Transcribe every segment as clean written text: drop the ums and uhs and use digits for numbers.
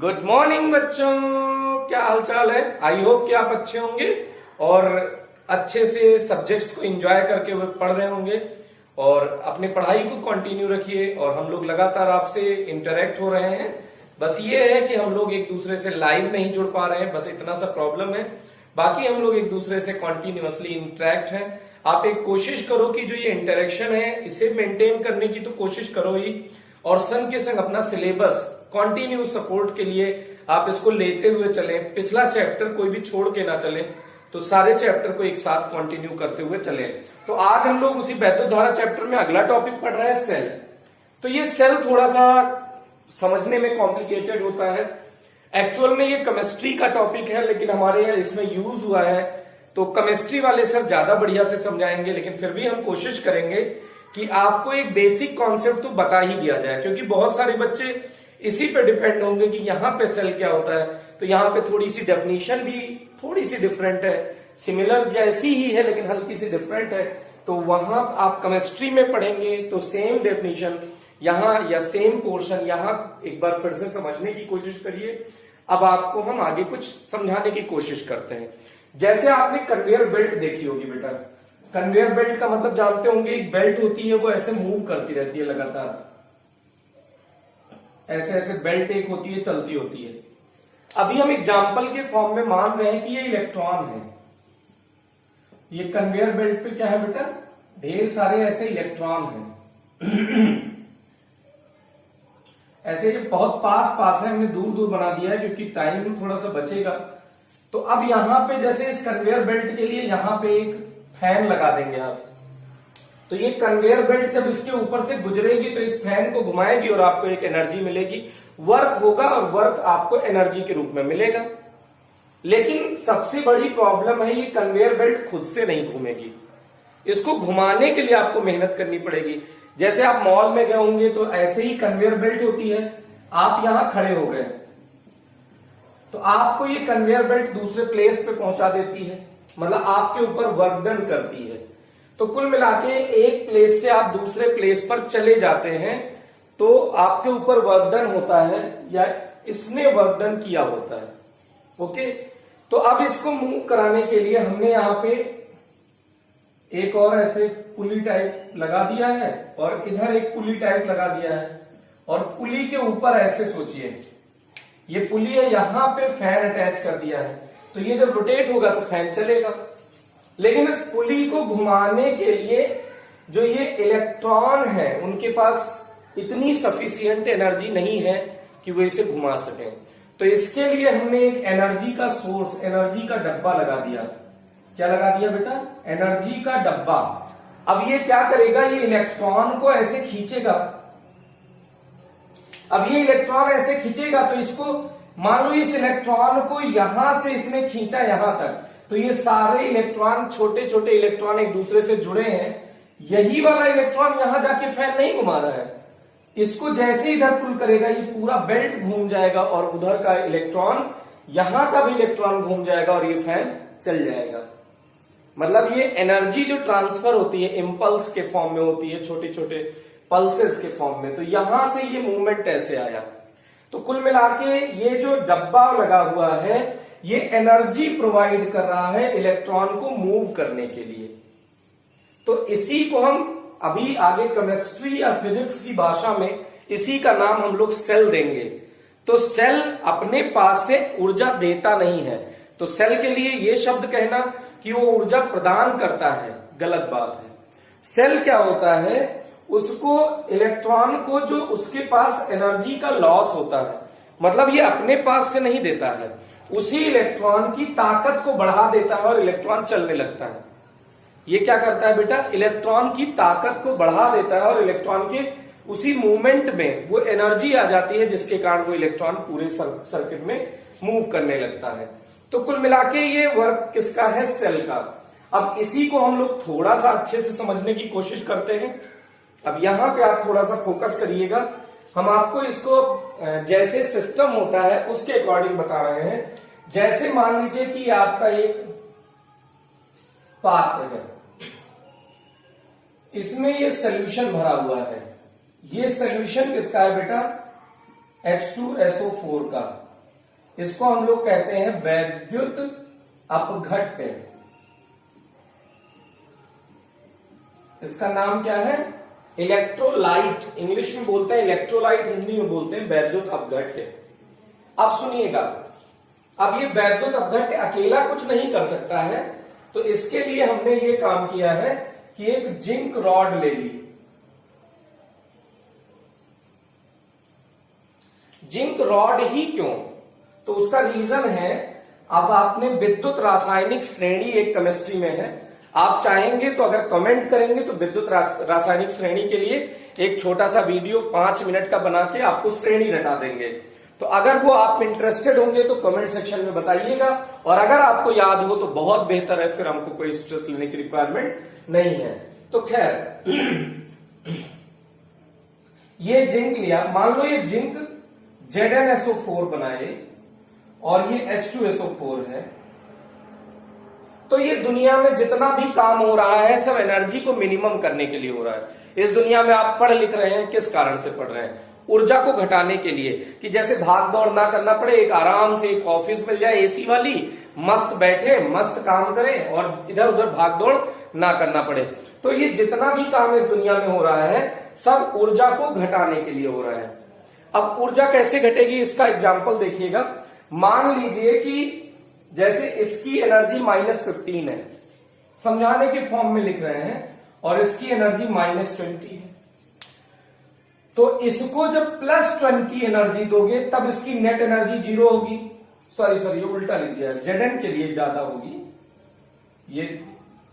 Good morning बच्चों, क्या हाल चाल है। आई होप कि आप अच्छे होंगे और अच्छे से सब्जेक्ट्स को एंजॉय करके हुए पढ़ रहे होंगे और अपनी पढ़ाई को कंटिन्यू रखिए। और हम लोग लगातार आपसे इंटरेक्ट हो रहे हैं। बस ये है कि हम लोग एक दूसरे से लाइव नहीं जुड़ पा रहे हैं, बस इतना सा प्रॉब्लम है। बाकी हम लोग एक दूसरे से कॉन्टिन्यूअसली इंटरेक्ट हैं। आप एक कोशिश करो कि जो ये इंटरेक्शन है इसे मेंटेन करने की तो कोशिश करो ही, और संग के संग अपना सिलेबस कंटिन्यू सपोर्ट के लिए आप इसको लेते हुए चलें। पिछला चैप्टर कोई भी छोड़ के ना चलें, तो सारे चैप्टर को एक साथ कंटिन्यू करते हुए चलें। तो आज हम लोग उसी वैद्युतधारा चैप्टर में अगला टॉपिक पढ़ रहे हैं, सेल। तो ये सेल थोड़ा सा समझने में कॉम्प्लिकेटेड होता है। एक्चुअल में ये केमिस्ट्री का टॉपिक है, लेकिन हमारे यहाँ इसमें यूज हुआ है, तो केमिस्ट्री वाले सर ज्यादा बढ़िया से समझाएंगे। लेकिन फिर भी हम कोशिश करेंगे कि आपको एक बेसिक कॉन्सेप्ट तो बता ही दिया जाए, क्योंकि बहुत सारे बच्चे इसी पे डिपेंड होंगे कि यहाँ पे सेल क्या होता है। तो यहाँ पे थोड़ी सी डेफिनेशन भी थोड़ी सी डिफरेंट है, सिमिलर जैसी ही है लेकिन हल्की सी डिफरेंट है। तो वहां आप केमिस्ट्री में पढ़ेंगे तो सेम डेफिनेशन यहाँ या सेम पोर्शन यहाँ एक बार फिर से समझने की कोशिश करिए। अब आपको हम आगे कुछ समझाने की कोशिश करते हैं। जैसे आपने कन्वेयर बेल्ट देखी होगी बेटा। कन्वेयर बेल्ट का मतलब जानते होंगे, एक बेल्ट होती है वो ऐसे मूव करती रहती है लगातार, ऐसे ऐसे बेल्ट एक होती है, चलती होती है। अभी हम एग्जाम्पल के फॉर्म में मान रहे हैं कि ये इलेक्ट्रॉन है। ये कन्वेयर बेल्ट पे क्या है बेटा, ढेर सारे ऐसे इलेक्ट्रॉन हैं। ऐसे ये बहुत पास पास है, हमने दूर दूर बना दिया है क्योंकि टाइम थोड़ा सा बचेगा। तो अब यहां पे जैसे इस कन्वेयर बेल्ट के लिए यहां पे एक फैन लगा देंगे आप। तो ये कन्वेयर बेल्ट जब इसके ऊपर से गुजरेगी तो इस फैन को घुमाएगी और आपको एक एनर्जी मिलेगी, वर्क होगा और वर्क आपको एनर्जी के रूप में मिलेगा। लेकिन सबसे बड़ी प्रॉब्लम है, ये कन्वेयर बेल्ट खुद से नहीं घूमेगी। इसको घुमाने के लिए आपको मेहनत करनी पड़ेगी। जैसे आप मॉल में गए होंगे तो ऐसे ही कन्वेयर बेल्ट होती है, आप यहां खड़े हो गए तो आपको ये कन्वेयर बेल्ट दूसरे प्लेस पे पहुंचा देती है, मतलब आपके ऊपर वर्क डन करती है। तो कुल मिला के एक प्लेस से आप दूसरे प्लेस पर चले जाते हैं तो आपके ऊपर वर्क डन होता है या इसने वर्क डन किया होता है। ओके, तो अब इसको मूव कराने के लिए हमने यहां पे एक और ऐसे पुली टाइप लगा दिया है और इधर एक पुली टाइप लगा दिया है। और पुली के ऊपर ऐसे सोचिए, ये पुली है, यहां पे फैन अटैच कर दिया है। तो ये जब रोटेट होगा तो फैन चलेगा। लेकिन इस पुली को घुमाने के लिए जो ये इलेक्ट्रॉन है उनके पास इतनी सफिशिएंट एनर्जी नहीं है कि वो इसे घुमा सकें। तो इसके लिए हमने एक एनर्जी का सोर्स, एनर्जी का डब्बा लगा दिया। क्या लगा दिया बेटा, एनर्जी का डब्बा। अब ये क्या करेगा, ये इलेक्ट्रॉन को ऐसे खींचेगा। अब ये इलेक्ट्रॉन ऐसे खींचेगा तो इसको मान लो इस इलेक्ट्रॉन को यहां से इसने खींचा यहां तक, तो ये सारे इलेक्ट्रॉन, छोटे छोटे इलेक्ट्रॉन एक दूसरे से जुड़े हैं। यही वाला इलेक्ट्रॉन यहां जाके फैन नहीं घुमा रहा है, इसको जैसे इधर पुल करेगा ये पूरा बेल्ट घूम जाएगा और उधर का इलेक्ट्रॉन, यहां का भी इलेक्ट्रॉन घूम जाएगा और ये फैन चल जाएगा। मतलब ये एनर्जी जो ट्रांसफर होती है इम्पल्स के फॉर्म में होती है, छोटे छोटे पल्सेस के फॉर्म में। तो यहां से ये मूवमेंट ऐसे आया। तो कुल मिला के ये जो डब्बा लगा हुआ है ये एनर्जी प्रोवाइड कर रहा है इलेक्ट्रॉन को मूव करने के लिए। तो इसी को हम अभी आगे केमिस्ट्री या फिजिक्स की भाषा में इसी का नाम हम लोग सेल देंगे। तो सेल अपने पास से ऊर्जा देता नहीं है, तो सेल के लिए ये शब्द कहना कि वो ऊर्जा प्रदान करता है, गलत बात है। सेल क्या होता है, उसको इलेक्ट्रॉन को जो उसके पास एनर्जी का लॉस होता है, मतलब ये अपने पास से नहीं देता है, उसी इलेक्ट्रॉन की ताकत को बढ़ा देता है और इलेक्ट्रॉन चलने लगता है। ये क्या करता है बेटा, इलेक्ट्रॉन की ताकत को बढ़ा देता है और इलेक्ट्रॉन के उसी मूवमेंट में वो एनर्जी आ जाती है जिसके कारण वो इलेक्ट्रॉन पूरे सर्किट में मूव करने लगता है। तो कुल मिला के ये वर्क किसका है, सेल का। अब इसी को हम लोग थोड़ा सा अच्छे से समझने की कोशिश करते हैं। अब यहां पे आप थोड़ा सा फोकस करिएगा। हम आपको इसको जैसे सिस्टम होता है उसके अकॉर्डिंग बता रहे हैं। जैसे मान लीजिए कि आपका एक पात्र है, इसमें ये सोल्यूशन भरा हुआ है। ये सोल्यूशन किसका है बेटा, H2SO4 का। इसको हम लोग कहते हैं वैद्युत अपघट्य। इसका नाम क्या है? इलेक्ट्रोलाइट। इंग्लिश में बोलते हैं इलेक्ट्रोलाइट, हिंदी में बोलते हैं वैद्युत अपघट्य। अब सुनिएगा, अब ये वैद्युत अपघट्य अकेला कुछ नहीं कर सकता है, तो इसके लिए हमने ये काम किया है कि एक जिंक रॉड ले ली। जिंक रॉड ही क्यों? तो उसका रीजन है, अब आपने विद्युत रासायनिक श्रेणी एक केमिस्ट्री में है, आप चाहेंगे तो अगर कमेंट करेंगे तो विद्युत रासायनिक श्रेणी के लिए एक छोटा सा वीडियो 5 मिनट का बना के आपको श्रेणी रटा देंगे। तो अगर वो आप इंटरेस्टेड होंगे तो कमेंट सेक्शन में बताइएगा, और अगर आपको याद हो तो बहुत बेहतर है, फिर हमको कोई स्ट्रेस लेने की रिक्वायरमेंट नहीं है। तो खैर ये जिंक लिया, मान लो ये जिंक ZnSO4 बनाए और ये H2SO4 है, तो ये दुनिया में जितना भी काम हो रहा है सब एनर्जी को मिनिमम करने के लिए हो रहा है। इस दुनिया में आप पढ़ लिख रहे हैं, किस कारण से पढ़ रहे हैं? ऊर्जा को घटाने के लिए, कि जैसे भाग दौड़ ना करना पड़े, एक आराम से एक ऑफिस मिल जाए एसी वाली, मस्त बैठे मस्त काम करें और इधर उधर भाग दौड़ ना करना पड़े। तो ये जितना भी काम इस दुनिया में हो रहा है सब ऊर्जा को घटाने के लिए हो रहा है। अब ऊर्जा कैसे घटेगी इसका एग्जाम्पल देखिएगा। मान लीजिए कि जैसे इसकी एनर्जी -15 है, समझाने के फॉर्म में लिख रहे हैं, और इसकी एनर्जी -20 है, तो इसको जब +20 एनर्जी दोगे तब इसकी नेट एनर्जी 0 होगी। सॉरी ये उल्टा लिख दिया, Zn के लिए ज्यादा होगी, ये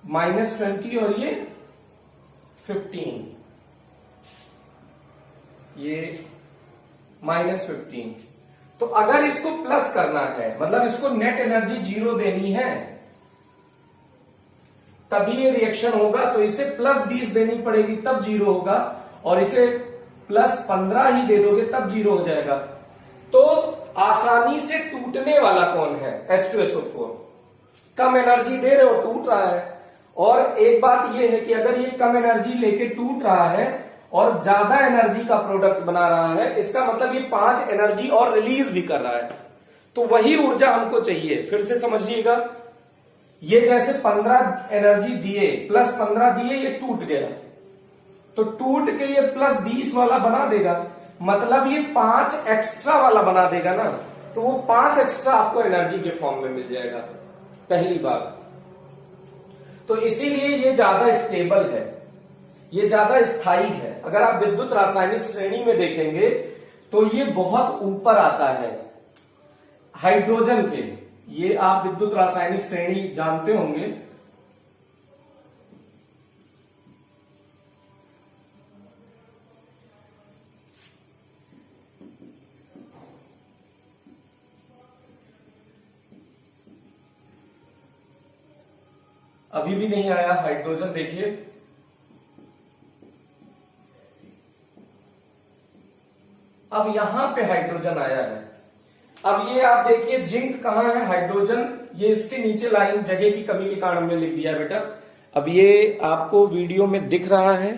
-20 और ये 15, ये -15। तो अगर इसको प्लस करना है, मतलब इसको नेट एनर्जी 0 देनी है, तभी ये रिएक्शन होगा, तो इसे +20 देनी पड़ेगी तब 0 होगा, और इसे +15 ही दे दोगे तब 0 हो जाएगा। तो आसानी से टूटने वाला कौन है? H2SO4। कम एनर्जी दे रहे हो, टूट रहा है। और एक बात यह है कि अगर ये कम एनर्जी लेके टूट रहा है और ज्यादा एनर्जी का प्रोडक्ट बना रहा है, इसका मतलब ये 5 एनर्जी और रिलीज भी कर रहा है, तो वही ऊर्जा हमको चाहिए। फिर से समझिएगा, ये जैसे 15 एनर्जी दिए, +15 दिए, ये टूट गया, तो टूट के ये +20 वाला बना देगा, मतलब ये 5 एक्स्ट्रा वाला बना देगा ना, तो वो 5 एक्स्ट्रा आपको एनर्जी के फॉर्म में मिल जाएगा। पहली बात तो इसीलिए ये ज्यादा स्टेबल है, ये ज्यादा स्थायी है। अगर आप विद्युत रासायनिक श्रेणी में देखेंगे तो ये बहुत ऊपर आता है हाइड्रोजन के। ये आप विद्युत रासायनिक श्रेणी जानते होंगे, अभी भी नहीं आया हाइड्रोजन, देखिए अब यहां पे हाइड्रोजन आया है। अब ये आप देखिए जिंक कहां है, हाइड्रोजन ये इसके नीचे लाइन, जगह की कमी के कारण हमने लिख दिया बेटा। अब ये आपको वीडियो में दिख रहा है,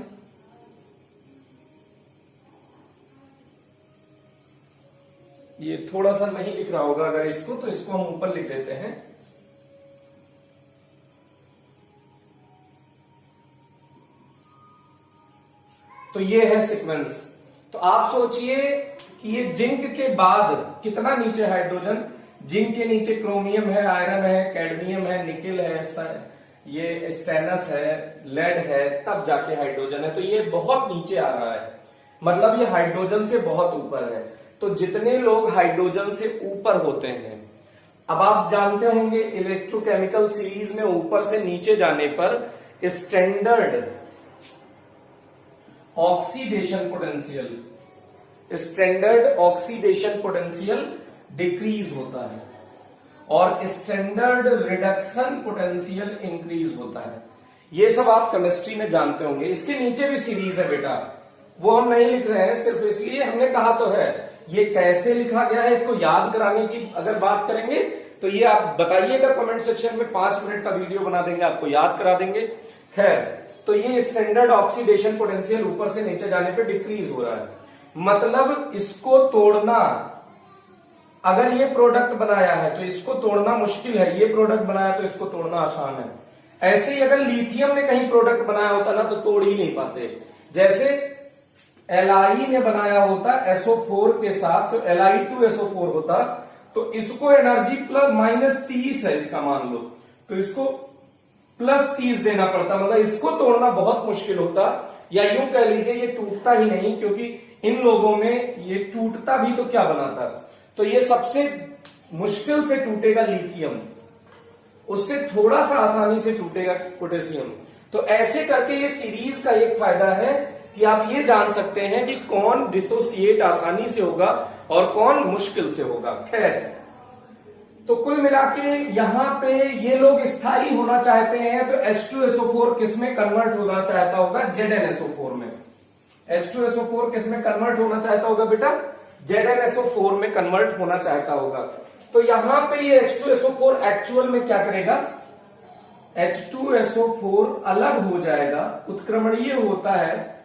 ये थोड़ा सा नहीं लिख रहा होगा, अगर इसको तो इसको हम ऊपर लिख देते हैं। तो ये है सीक्वेंस। तो आप सोचिए कि ये जिंक के बाद कितना नीचे हाइड्रोजन, जिंक के नीचे क्रोमियम है, आयरन है, कैडमियम है, निकेल है, ये स्टेनस है, लेड है, तब जाके हाइड्रोजन है। तो ये बहुत नीचे आ रहा है, मतलब ये हाइड्रोजन से बहुत ऊपर है। तो जितने लोग हाइड्रोजन से ऊपर होते हैं, अब आप जानते होंगे इलेक्ट्रोकेमिकल सीरीज में ऊपर से नीचे जाने पर स्टैंडर्ड ऑक्सीडेशन पोटेंशियल डिक्रीज होता है और स्टैंडर्ड रिडक्शन पोटेंशियल इंक्रीज होता है। ये सब आप केमिस्ट्री में जानते होंगे। इसके नीचे भी सीरीज है बेटा, वो हम नहीं लिख रहे हैं, सिर्फ इसलिए हमने कहा तो है। ये कैसे लिखा गया है इसको याद कराने की अगर बात करेंगे तो ये आप बताइएगा कमेंट सेक्शन में, 5 मिनट का वीडियो बना देंगे, आपको याद करा देंगे। खैर, तो ये स्टैंडर्ड ऑक्सीडेशन पोटेंशियल ऊपर से नीचे जाने पे डिक्रीज हो रहा है, मतलब इसको तोड़ना अगर ये प्रोडक्ट बनाया है तो इसको तोड़ना मुश्किल है, ये प्रोडक्ट बनाया तो इसको तोड़ना आसान है। ऐसे ही अगर लिथियम ने कहीं प्रोडक्ट बनाया होता ना तो तोड़ ही नहीं पाते। जैसे Li ने बनाया होता SO4 के साथ, तो Li2SO4 होता, तो इसको एनर्जी प्लस -30 है इसका मान लो, तो इसको +30 देना पड़ता, मतलब इसको तोड़ना बहुत मुश्किल होता, या यूं कह लीजिए ये टूटता ही नहीं, क्योंकि इन लोगों में ये टूटता भी तो क्या बनाता। तो ये सबसे मुश्किल से टूटेगा लिथियम, उससे थोड़ा सा आसानी से टूटेगा पोटेशियम। तो ऐसे करके ये सीरीज का एक फायदा है कि आप ये जान सकते हैं कि कौन डिसोसिएट आसानी से होगा और कौन मुश्किल से होगा। खैर, तो कुल मिला के यहां पे ये लोग स्थायी होना चाहते हैं, तो H2SO4 किस में कन्वर्ट होना चाहता होगा? ZnSO4 में। H2SO4 किस में कन्वर्ट होना चाहता होगा बेटा? ZnSO4 में कन्वर्ट होना चाहता होगा। तो यहां पे ये H2SO4 एक्चुअल में क्या करेगा? H2SO4 अलग हो जाएगा, उत्क्रमणीय होता है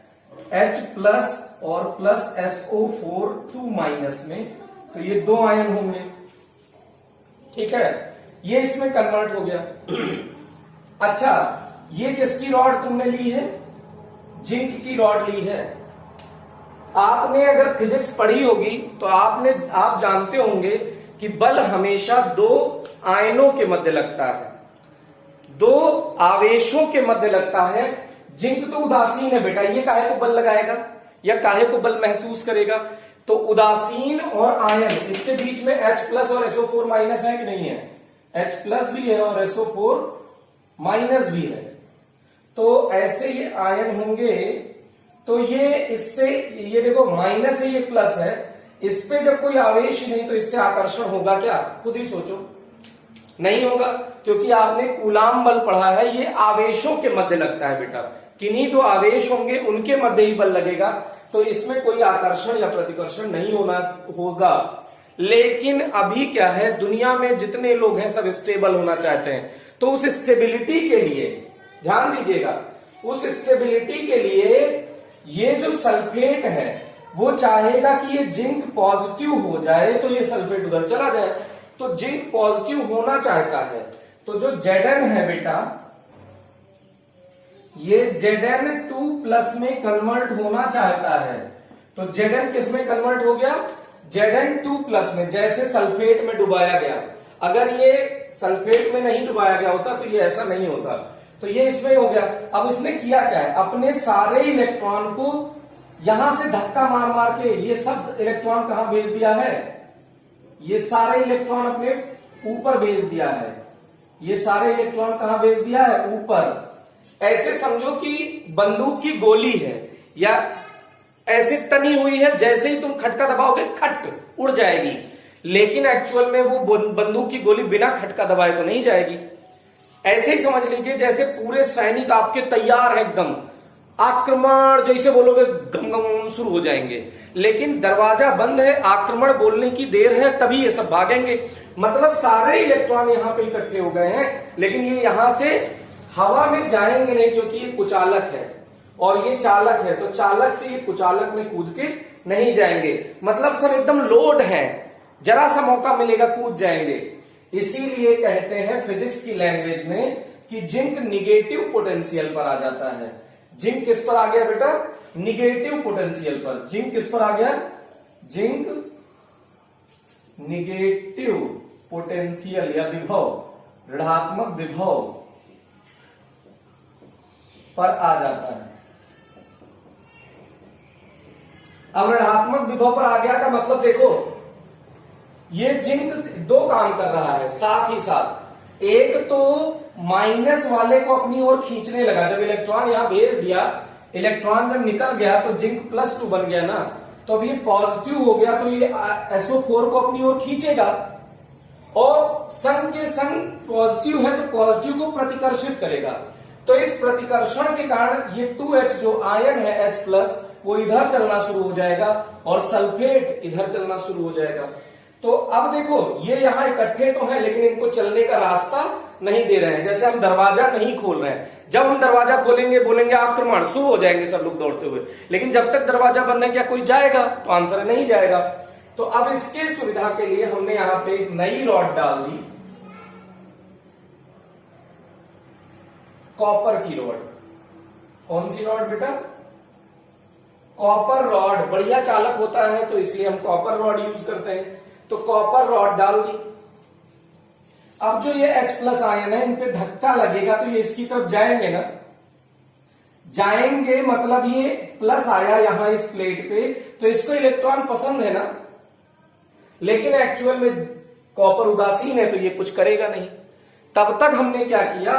H प्लस और प्लस SO4 2- में, तो ये 2 आयन होंगे, ठीक है, ये इसमें कन्वर्ट हो गया। अच्छा, ये किसकी रॉड तुमने ली है? जिंक की रॉड ली है। आपने अगर फिजिक्स पढ़ी होगी तो आप जानते होंगे कि बल हमेशा 2 आयनों के मध्य लगता है, 2 आवेशों के मध्य लगता है। जिंक तो उदासीन है बेटा, ये काहे को बल लगाएगा या काहे को बल महसूस करेगा? तो उदासीन और आयन, इसके बीच में H प्लस और SO4 माइनस है कि नहीं है? H प्लस भी है और SO4 माइनस भी है, तो ऐसे ये आयन होंगे। तो ये इससे, ये देखो माइनस है, ये प्लस है, इस पे जब कोई आवेश नहीं तो इससे आकर्षण होगा क्या? खुद ही सोचो, नहीं होगा, क्योंकि आपने कूलाम बल पढ़ा है, ये आवेशों के मध्य लगता है बेटा, किन्हीं तो आवेश होंगे उनके मध्य ही बल लगेगा, तो इसमें कोई आकर्षण या प्रतिकर्षण नहीं होगा। लेकिन अभी क्या है, दुनिया में जितने लोग हैं सब स्टेबल होना चाहते हैं, तो उस स्टेबिलिटी के लिए ध्यान दीजिएगा, उस स्टेबिलिटी के लिए ये जो सल्फेट है वो चाहेगा कि ये जिंक पॉजिटिव हो जाए, तो ये सल्फेट उधर चला जाए, तो जिंक पॉजिटिव होना चाहता है। तो जो Zn है बेटा, ये Zn2+ में कन्वर्ट होना चाहता है, तो Zn किस में कन्वर्ट हो गया? Zn2+ में, जैसे सल्फेट में डुबाया गया। अगर ये सल्फेट में नहीं डुबाया गया होता तो ये ऐसा नहीं होता, तो ये इसमें हो गया। अब इसने किया क्या है? अपने सारे इलेक्ट्रॉन को यहां से धक्का मार मार के ये सब इलेक्ट्रॉन कहां भेज दिया है? ये सारे इलेक्ट्रॉन अपने ऊपर भेज दिया है। ये सारे इलेक्ट्रॉन कहां भेज दिया है? ऊपर। ऐसे समझो कि बंदूक की गोली है, या ऐसे तनी हुई है, जैसे ही तुम खटका दबाओगे खट उड़ जाएगी, लेकिन एक्चुअल में वो बंदूक की गोली बिना खटका दबाए तो नहीं जाएगी। ऐसे ही समझ लीजिए जैसे पूरे सैनिक आपके तैयार है, एकदम आक्रमण जैसे बोलोगे गम गम शुरू हो जाएंगे, लेकिन दरवाजा बंद है, आक्रमण बोलने की देर है, तभी ये सब भागेंगे। मतलब सारे इलेक्ट्रॉन यहां पे इकट्ठे हो गए हैं, लेकिन ये यहां से हवा में जाएंगे नहीं, क्योंकि ये कुचालक है और ये चालक है, तो चालक से ये कुचालक में कूद के नहीं जाएंगे। मतलब सब एकदम लोड है, जरा सा मौका मिलेगा कूद जाएंगे। इसीलिए कहते हैं फिजिक्स की लैंग्वेज में कि जिंक निगेटिव पोटेंशियल पर आ जाता है। जिंक किस पर आ गया बेटा? निगेटिव पोटेंशियल पर। जिंक किस पर आ गया? जिंक निगेटिव पोटेंशियल या विभव, ऋणात्मक विभव पर आ जाता है। अब ऋणात्मक विभव पर आ गया का मतलब देखो, ये जिंक 2 काम कर रहा है साथ ही साथ। एक तो माइनस वाले को अपनी ओर खींचने लगा, जब इलेक्ट्रॉन यहां भेज दिया, इलेक्ट्रॉन जब निकल गया तो जिंक +2 बन गया ना, तो अब ये पॉजिटिव हो गया, तो ये SO4 को अपनी ओर खींचेगा, और संग के संग पॉजिटिव है तो पॉजिटिव को प्रतिकर्षित करेगा। तो इस प्रतिकर्षण के कारण ये 2H जो आयन है H+, वो इधर चलना शुरू हो जाएगा और सल्फेट इधर चलना शुरू हो जाएगा। तो अब देखो ये यहां इकट्ठे तो हैं, लेकिन इनको चलने का रास्ता नहीं दे रहे हैं। जैसे हम दरवाजा नहीं खोल रहे हैं, जब हम दरवाजा खोलेंगे बोलेंगे आक्रमण, शुरू हो जाएंगे सब लोग दौड़ते हुए, लेकिन जब तक दरवाजा बंद है क्या कोई जाएगा? तो आंसर नहीं जाएगा। तो अब इसके सुविधा के लिए हमने यहां पे एक नई रॉड डाल दी, कॉपर की रॉड। कौन सी रॉड बेटा? Copper rod. बढ़िया चालक होता है तो इसलिए हम कॉपर रॉड यूज करते हैं। तो कॉपर रॉड डाल दी। अब जो ये H प्लस आयन है, इन पे धक्का लगेगा तो ये इसकी तरफ जाएंगे ना, जाएंगे मतलब ये प्लस आया यहां इस प्लेट पे, तो इसको इलेक्ट्रॉन पसंद है ना, लेकिन एक्चुअल में कॉपर उदासीन है तो ये कुछ करेगा नहीं। तब तक हमने क्या किया,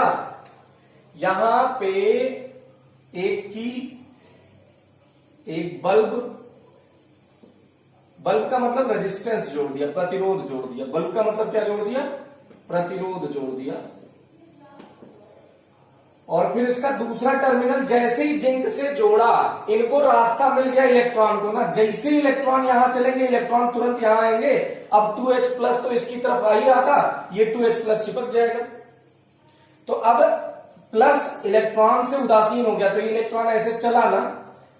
यहां पे एक बल्ब का मतलब रेजिस्टेंस जोड़ दिया, प्रतिरोध जोड़ दिया। बल्ब का मतलब क्या जोड़ दिया? प्रतिरोध जोड़ दिया। और फिर इसका दूसरा टर्मिनल जैसे ही जिंक से जोड़ा, इनको रास्ता मिल गया इलेक्ट्रॉन को ना, जैसे ही इलेक्ट्रॉन यहां चलेंगे इलेक्ट्रॉन तुरंत यहां आएंगे। अब 2H प्लस तो इसकी तरफ आ ही रहा था, ये 2H प्लस चिपक जाएगा। तो अब प्लस इलेक्ट्रॉन से उदासीन हो गया, तो ये इलेक्ट्रॉन ऐसे चला ना,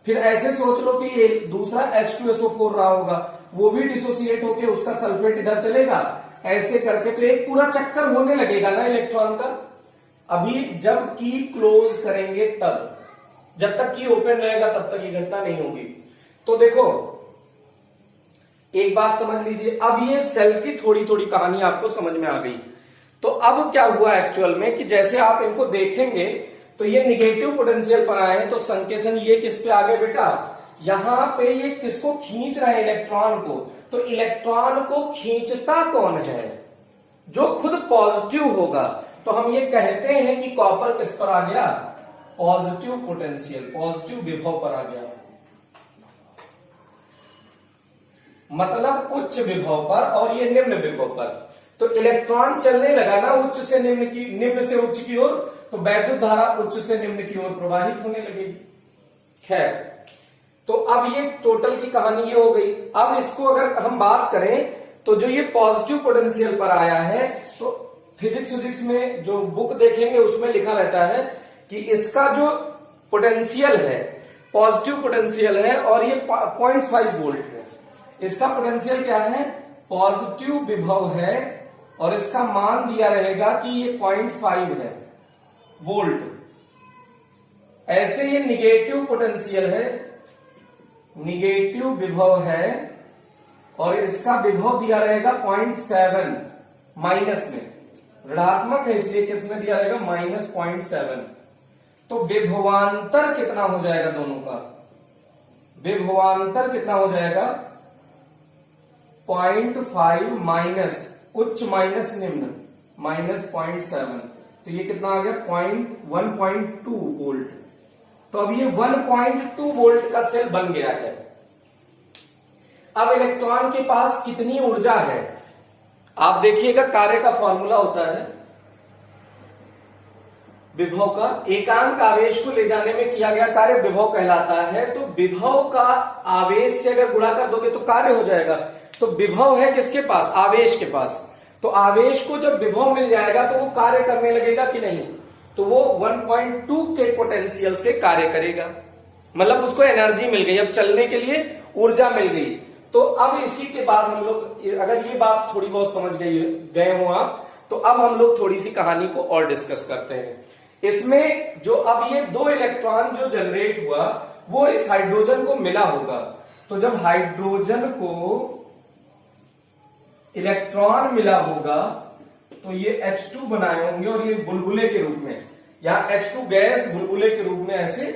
फिर ऐसे सोच लो कि ये दूसरा H2SO4 रहा होगा, वो भी डिसोसिएट होके उसका सल्फेट इधर चलेगा, ऐसे करके तो एक पूरा चक्कर होने लगेगा ना इलेक्ट्रॉन का। अभी जब की क्लोज करेंगे तब, जब तक की ओपन रहेगा तब तक ये घटना नहीं होगी। तो देखो एक बात समझ लीजिए, अब ये सेल की थोड़ी थोड़ी कहानी आपको समझ में आ गई। तो अब क्या हुआ एक्चुअल में कि जैसे आप इनको देखेंगे तो ये निगेटिव पोटेंशियल पर आए, तो संकेशन ये किस पे आ गए बेटा, यहां पे ये किसको खींच रहे हैं, इलेक्ट्रॉन को। तो इलेक्ट्रॉन को खींचता कौन है? जो खुद पॉजिटिव होगा। तो हम ये कहते हैं कि कॉपर किस पर आ गया, पॉजिटिव पोटेंशियल, पॉजिटिव विभव पर आ गया, मतलब उच्च विभव पर, और ये निम्न विभव पर। तो इलेक्ट्रॉन चलने लगा ना उच्च से निम्न की, निम्न से उच्च की ओर, तो वैद्युत धारा उच्च से निम्न की ओर प्रवाहित होने लगेगी। खैर, तो अब ये टोटल की कहानी ये हो गई। अब इसको अगर हम बात करें तो जो ये पॉजिटिव पोटेंशियल पर आया है, तो फिजिक्स में जो बुक देखेंगे उसमें लिखा रहता है कि इसका जो पोटेंशियल है, पॉजिटिव पोटेंशियल है, और ये 0.5 वोल्ट है। इसका पोटेंशियल क्या है, पॉजिटिव विभव है, और इसका मान दिया रहेगा कि ये 0.5 है वोल्ट। ऐसे ये निगेटिव पोटेंशियल है, निगेटिव विभव है, और इसका विभव दिया रहेगा 0.7 माइनस में, ऋणात्मक है इसलिए किसमें दिया रहेगा, -0.7। तो विभवांतर कितना हो जाएगा दोनों का, विभवांतर कितना हो जाएगा, 0.5 माइनस उच्च माइनस निम्न, -0.7। तो ये कितना आ गया, 1.2 वोल्ट। तो अब ये 1.2 वोल्ट का सेल बन गया है। अब इलेक्ट्रॉन के पास कितनी ऊर्जा है, आप देखिएगा, कार्य का फॉर्मूला होता है विभव का, एकांक आवेश को ले जाने में किया गया कार्य विभव कहलाता है। तो विभव का आवेश से अगर गुणा कर दोगे तो कार्य हो जाएगा। तो विभव है किसके पास, आवेश के पास। तो आवेश को जब विभव मिल जाएगा तो वो कार्य करने लगेगा कि नहीं, तो वो 1.2 के पोटेंशियल से कार्य करेगा, मतलब उसको एनर्जी मिल गई, अब चलने के लिए ऊर्जा मिल गई। तो अब इसी के बाद हम लोग, अगर ये बात थोड़ी बहुत समझ गए हो आप, तो अब हम लोग थोड़ी सी कहानी को और डिस्कस करते हैं। इसमें जो अब ये 2 इलेक्ट्रॉन जो जनरेट हुआ वो इस हाइड्रोजन को मिला होगा। तो जब हाइड्रोजन को इलेक्ट्रॉन मिला होगा तो ये H2 बनाए होंगे, और ये बुलबुले के रूप में, यहां H2 गैस बुलबुले के रूप में ऐसे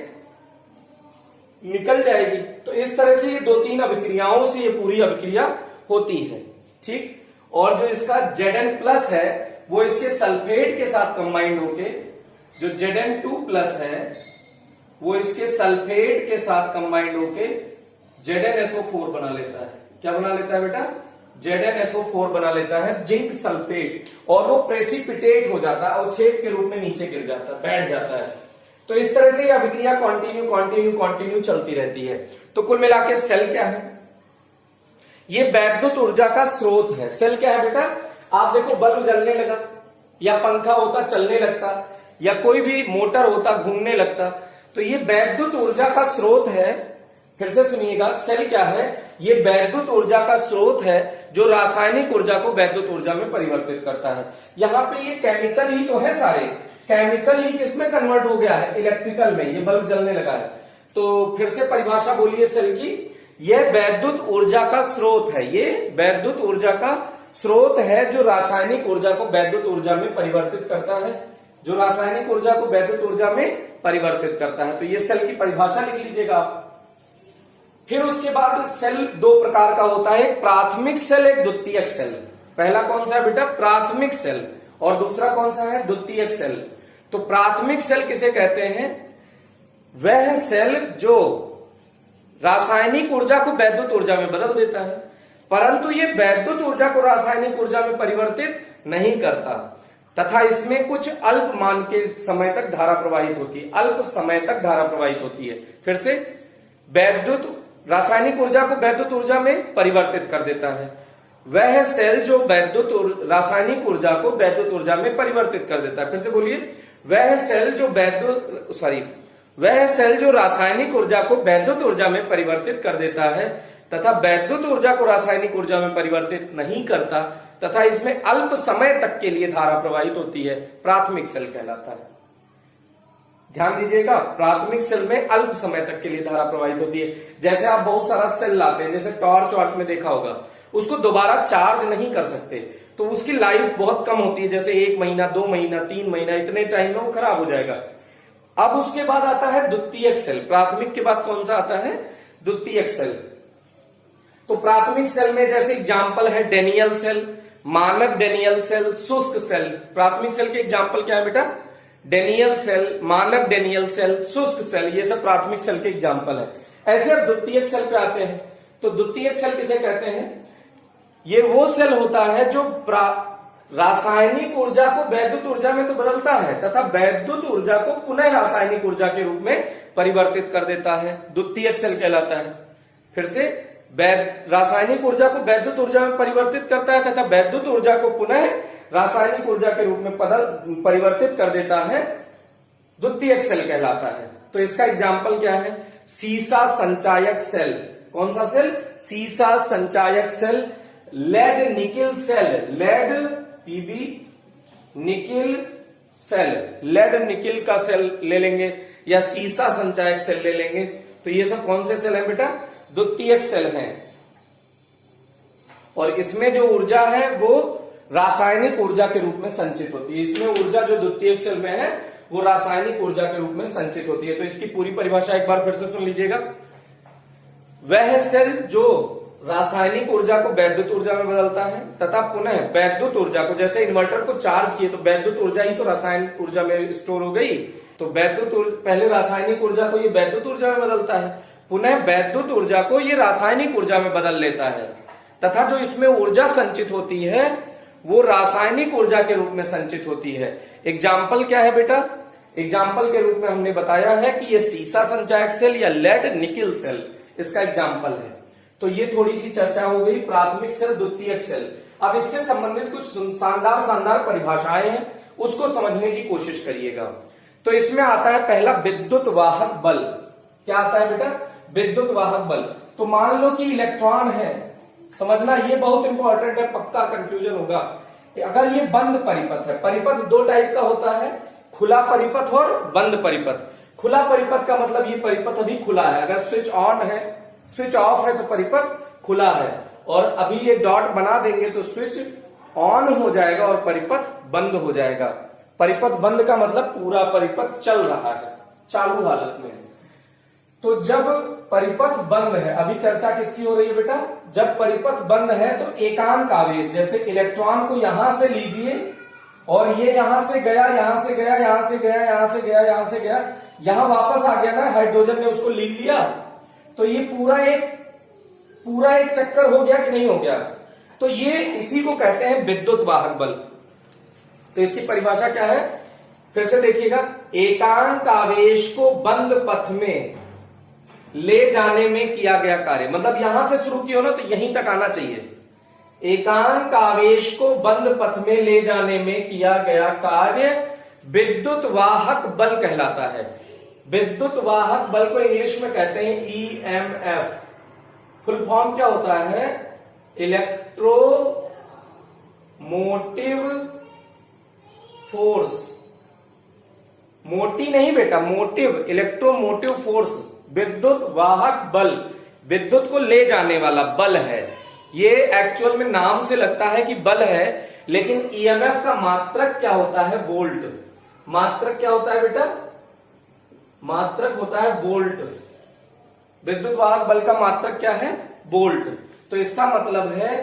निकल जाएगी। तो इस तरह से ये 2-3 अभिक्रियाओं से ये पूरी अभिक्रिया होती है, ठीक। और जो इसका Zn प्लस है वो इसके सल्फेट के साथ कंबाइंड होके, जो Zn2 प्लस है वो इसके सल्फेट के साथ कंबाइंड होके ZnSO4 बना लेता है। क्या बना लेता है बेटा, ZnSO4 बना लेता है, जिंक सल्फेट, और वो प्रेसिपिटेट हो जाता है और छेद के रूप में नीचे गिर जाता है, बैठ जाता है। तो इस तरह से ये अभिक्रिया कंटिन्यू चलती रहती है। तो कुल मिलाकर सेल क्या है, ये वैद्युत ऊर्जा का स्रोत है। सेल क्या है बेटा, आप देखो बल्ब जलने लगा, या पंखा होता चलने लगता, या कोई भी मोटर होता घूमने लगता, तो ये वैद्युत ऊर्जा का स्रोत है। फिर से सुनिएगा, सेल क्या है? ये वैद्युत ऊर्जा का स्रोत है जो रासायनिक ऊर्जा को वैद्युत ऊर्जा में परिवर्तित करता है। यहाँ पे ये केमिकल ही तो है, सारे केमिकल ही किसमें कन्वर्ट हो गया है? इलेक्ट्रिकल में। ये बल्ब जलने लगा है। तो फिर से परिभाषा बोलिए सेल की। यह वैद्युत ऊर्जा का स्रोत है, ये वैद्युत ऊर्जा का स्रोत है जो रासायनिक ऊर्जा को वैद्युत ऊर्जा में परिवर्तित करता है, जो रासायनिक ऊर्जा को वैद्युत ऊर्जा में परिवर्तित करता है। तो ये सेल की परिभाषा लिख लीजिएगा आप। फिर उसके बाद सेल दो प्रकार का होता है, एक प्राथमिक सेल, एक द्वितीयक सेल। पहला कौन सा है बेटा? प्राथमिक सेल। और दूसरा कौन सा है? द्वितीयक सेल। तो प्राथमिक सेल किसे कहते हैं? वह सेल जो रासायनिक ऊर्जा को वैद्युत ऊर्जा में बदल देता है, परंतु ये वैद्युत ऊर्जा को रासायनिक ऊर्जा में परिवर्तित नहीं करता, तथा इसमें कुछ अल्प मान के समय तक धारा प्रवाहित होती है, अल्प समय तक धारा प्रवाहित होती है। फिर से, वैद्युत रासायनिक ऊर्जा को वैद्युत ऊर्जा में परिवर्तित कर देता है वह सेल जो रासायनिक ऊर्जा को वैद्युत ऊर्जा में परिवर्तित कर देता है। फिर से बोलिए, वह सेल जो रासायनिक ऊर्जा को वैद्युत ऊर्जा में परिवर्तित कर देता है तथा वैद्युत ऊर्जा को रासायनिक ऊर्जा में परिवर्तित नहीं करता तथा इसमें अल्प समय तक के लिए धारा प्रवाहित होती है, प्राथमिक सेल कहलाता है। ध्यान दीजिएगा, प्राथमिक सेल में अल्प समय तक के लिए धारा प्रवाहित होती है। जैसे आप बहुत सारा सेल लाते हैं, जैसे टॉर्च वॉर्च में देखा होगा, उसको दोबारा चार्ज नहीं कर सकते, तो उसकी लाइफ बहुत कम होती है, जैसे 1 महीना, 2 महीना, 3 महीना, इतने टाइम में वो खराब हो जाएगा। अब उसके बाद आता है द्वितीयक सेल। प्राथमिक के बाद कौन सा आता है? द्वितीयक सेल। तो प्राथमिक सेल में जैसे एग्जाम्पल है डेनियल सेल, मानक डेनियल सेल, शुष्क सेल। प्राथमिक सेल के एग्जाम्पल क्या है बेटा? डेनियल सेल, मानक डेनियल सेल, शुष्क सेल, ये सब प्राथमिक सेल के एग्जाम्पल है। ऐसे अब द्वितीयक सेल पे आते हैं। तो द्वितीयक सेल किसे कहते हैं? ये वो सेल होता है जो रासायनिक ऊर्जा को वैद्युत ऊर्जा में तो बदलता है तथा वैद्युत ऊर्जा को पुनः रासायनिक ऊर्जा के रूप में परिवर्तित कर देता है, द्वितीयक सेल कहलाता है। फिर से, रासायनिक ऊर्जा को वैद्युत ऊर्जा में परिवर्तित करता है तथा वैद्युत ऊर्जा को पुनः रासायनिक ऊर्जा के रूप में परिवर्तित कर देता है, द्वितीयक सेल कहलाता है। तो इसका एग्जाम्पल क्या है? सीसा संचायक सेल। कौन सा सेल? सीसा संचायक cell, lead nickel cell, lead PB nickel cell, lead nickel का सेल ले लेंगे या सीसा संचायक सेल ले लेंगे। तो ये सब कौन से सेल हैं बेटा? द्वितीयक सेल हैं। और इसमें जो ऊर्जा है वो रासायनिक ऊर्जा के रूप में संचित होती है। इसमें ऊर्जा जो द्वितीयक सेल में है वो रासायनिक ऊर्जा के रूप में संचित होती है। तो इसकी पूरी परिभाषा एक बार फिर से सुन लीजिएगा। वह सेल जो रासायनिक ऊर्जा को वैद्युत ऊर्जा में बदलता है तथा पुनः वैद्युत ऊर्जा को, जैसे इन्वर्टर को चार्ज किए तो वैद्युत ऊर्जा ही तो रासायनिक ऊर्जा में स्टोर हो गई, तो पहले रासायनिक ऊर्जा को ये वैद्युत ऊर्जा में बदलता है, पुनः वैद्युत ऊर्जा को ये रासायनिक ऊर्जा में बदल लेता है तथा जो इसमें ऊर्जा संचित होती है वो रासायनिक ऊर्जा के रूप में संचित होती है। एग्जाम्पल क्या है बेटा? एग्जाम्पल के रूप में हमने बताया है कि ये सीसा संचायक सेल या लेड निकिल सेल इसका एग्जाम्पल है। तो ये थोड़ी सी चर्चा हो गई प्राथमिक सेल, द्वितीयक सेल। अब इससे संबंधित कुछ शानदार परिभाषाएं हैं, उसको समझने की कोशिश करिएगा। तो इसमें आता है पहला विद्युत वाहक बल। क्या आता है बेटा? विद्युत वाहक बल। तो मान लो कि इलेक्ट्रॉन है, समझना ये बहुत इंपॉर्टेंट है, पक्का कंफ्यूजन होगा। अगर ये बंद परिपथ है, परिपथ दो टाइप का होता है, खुला परिपथ और बंद परिपथ। खुला परिपथ का मतलब ये परिपथ अभी खुला है, अगर स्विच ऑन है, स्विच ऑफ है तो परिपथ खुला है, और अभी ये डॉट बना देंगे तो स्विच ऑन हो जाएगा और परिपथ बंद हो जाएगा। परिपथ बंद का मतलब पूरा परिपथ चल रहा है, चालू हालत में। तो जब परिपथ बंद है, अभी चर्चा किसकी हो रही है बेटा? जब परिपथ बंद है तो एकांक आवेश, जैसे इलेक्ट्रॉन को यहां से लीजिए और ये यहां से गया, यहां से गया, यहां से गया, यहां से गया, यहां से गया, यहां वापस आ गया ना, हाइड्रोजन ने उसको ले लिया, तो ये पूरा एक चक्कर हो गया कि नहीं हो गया? तो ये इसी को कहते हैं विद्युत वाहक बल। तो इसकी परिभाषा क्या है? फिर से देखिएगा, एकांक आवेश को बंद पथ में ले जाने में किया गया कार्य, मतलब यहां से शुरू किया हो ना तो यहीं तक आना चाहिए। एकांक आवेश को बंद पथ में ले जाने में किया गया कार्य विद्युत वाहक बल कहलाता है। विद्युत वाहक बल को इंग्लिश में कहते हैं ईएमएफ। फुल फॉर्म क्या होता है? Electromotive force. मोटी नहीं बेटा, मोटिव, इलेक्ट्रोमोटिव फोर्स, विद्युत वाहक बल, विद्युत को ले जाने वाला बल है। ये एक्चुअल में नाम से लगता है कि बल है, लेकिन ईएमएफ का मात्रक क्या होता है? वोल्ट। मात्रक क्या होता है बेटा? मात्रक होता है वोल्ट। विद्युत वाहक बल का मात्रक क्या है? वोल्ट। तो इसका मतलब है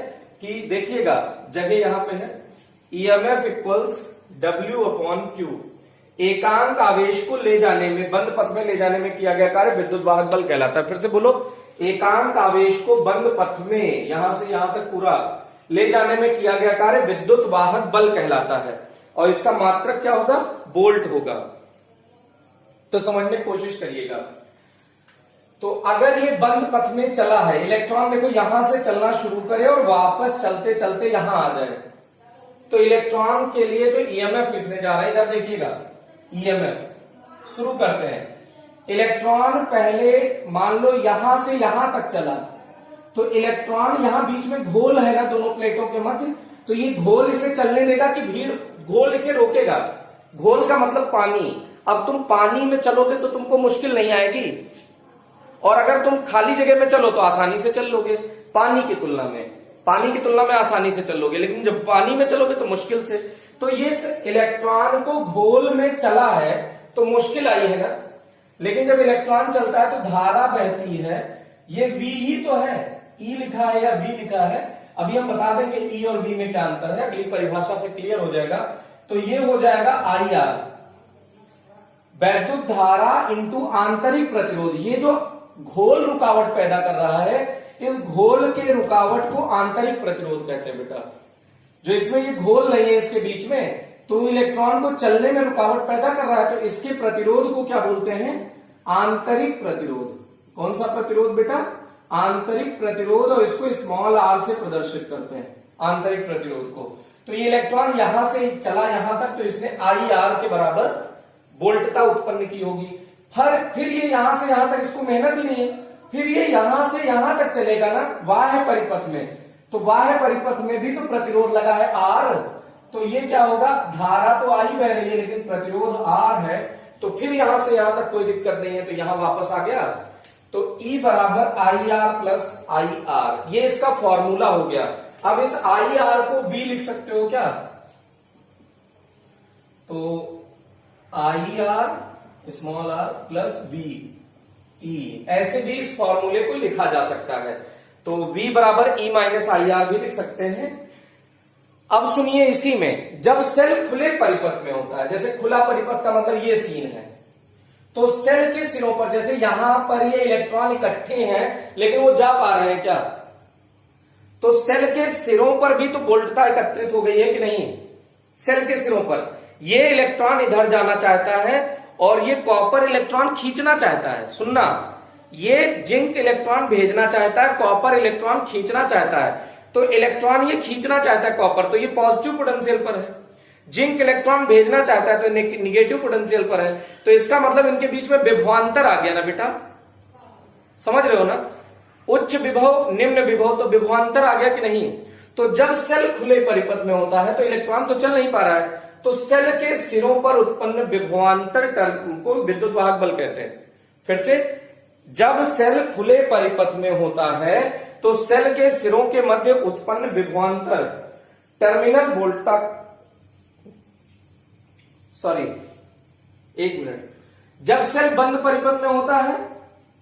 कि देखिएगा, जगह यहां पे है, ईएमएफ इक्वल्स W/Q। एकांक आवेश को ले जाने में, बंद पथ में ले जाने में किया गया कार्य विद्युत वाहक बल कहलाता है। फिर से बोलो, एकांक आवेश को बंद पथ में यहां से यहां तक पूरा ले जाने में किया गया कार्य विद्युत वाहक बल कहलाता है, और इसका मात्रक क्या होगा? वोल्ट होगा। तो समझने की कोशिश करिएगा। तो अगर ये बंद पथ में चला है, इलेक्ट्रॉन देखो यहां से चलना शुरू करे और वापस चलते चलते यहां आ जाए, तो इलेक्ट्रॉन के लिए जो ईएमएफ लिखने जा रहे हैं, इधर देखिएगा, ईएमएफ शुरू करते हैं। इलेक्ट्रॉन पहले मान लो यहां से यहां तक चला, तो इलेक्ट्रॉन यहां बीच में घोल है ना दोनों प्लेटों के मध्य, तो ये घोल इसे चलने देगा कि भीड़, घोल इसे रोकेगा। घोल का मतलब पानी। अब तुम पानी में चलोगे तो तुमको मुश्किल नहीं आएगी, और अगर तुम खाली जगह में चलो तो आसानी से चल लोगे। पानी की तुलना में आसानी से चल लोगे, लेकिन जब पानी में चलोगे तो मुश्किल से। तो ये इलेक्ट्रॉन को घोल में चला है तो मुश्किल आई है ना, लेकिन जब इलेक्ट्रॉन चलता है तो धारा बहती है। ये V ही तो है, E लिखा है या V लिखा है, अभी हम बता देंगे E और V में क्या अंतर है, अगली परिभाषा से क्लियर हो जाएगा। तो ये हो जाएगा IR, वैद्युत धारा इंटू आंतरिक प्रतिरोध। ये जो घोल रुकावट पैदा कर रहा है, इस घोल के रुकावट को आंतरिक प्रतिरोध कहते हैं बेटा। जो इसमें ये घोल नहीं है इसके बीच में, तो इलेक्ट्रॉन को चलने में रुकावट पैदा कर रहा है, तो इसके प्रतिरोध को क्या बोलते हैं? आंतरिक प्रतिरोध। कौन सा प्रतिरोध बेटा? आंतरिक प्रतिरोध, और इसको स्मॉल r से प्रदर्शित करते हैं, आंतरिक प्रतिरोध को। तो ये इलेक्ट्रॉन यहां से चला यहां तक, तो इसने IR के बराबर वोल्टता उत्पन्न की होगी। फिर ये यहां से यहां तक, इसको मेहनत ही नहीं है, फिर ये यहां से यहां तक चलेगा ना बाह्य परिपथ में, तो बाह्य परिपथ में भी तो प्रतिरोध लगा है R, तो ये क्या होगा? धारा तो आई बह रही है लेकिन प्रतिरोध R है, तो फिर यहां से यहां तक कोई दिक्कत नहीं है, तो यहां वापस आ गया। तो E बराबर IR प्लस IR, ये इसका फॉर्मूला हो गया। अब इस IR को V लिख सकते हो क्या? तो IR small r plus V E, ऐसे भी इस फॉर्मूले को लिखा जा सकता है। तो V बराबर E माइनस IR भी लिख सकते हैं। अब सुनिए, इसी में जब सेल खुले परिपथ में होता है, जैसे खुला परिपथ का मतलब ये सीन है, तो सेल के सिरों पर, जैसे यहां पर ये इलेक्ट्रॉन इकट्ठे हैं लेकिन वो जा पा रहे हैं क्या? तो सेल के सिरों पर भी तो वोल्टता एकत्रित हो गई है कि नहीं? सेल के सिरों पर ये इलेक्ट्रॉन इधर जाना चाहता है और ये कॉपर इलेक्ट्रॉन खींचना चाहता है। सुनना, ये जिंक इलेक्ट्रॉन भेजना चाहता है, कॉपर इलेक्ट्रॉन खींचना चाहता है। तो इलेक्ट्रॉन ये खींचना चाहता है कॉपर, तो ये पॉजिटिव पोटेंशियल पर है। जिंक इलेक्ट्रॉन भेजना चाहता है तो निगेटिव पोटेंशियल पर है। तो इसका मतलब इनके बीच में विभवांतर आ गया ना बेटा, समझ रहे हो ना? उच्च विभव निम्न विभव, तो विभवांतर आ गया कि नहीं? तो जब सेल खुले परिपथ में होता है तो इलेक्ट्रॉन तो चल नहीं पा रहा है, तो सेल के सिरों पर उत्पन्न विभवांतर को विद्युत वाहक बल कहते हैं। फिर से, जब सेल खुले परिपथ में होता है तो सेल के सिरों के मध्य उत्पन्न विभवांतर टर्मिनल वोल्टता, एक मिनट, जब सेल बंद परिपथ में होता है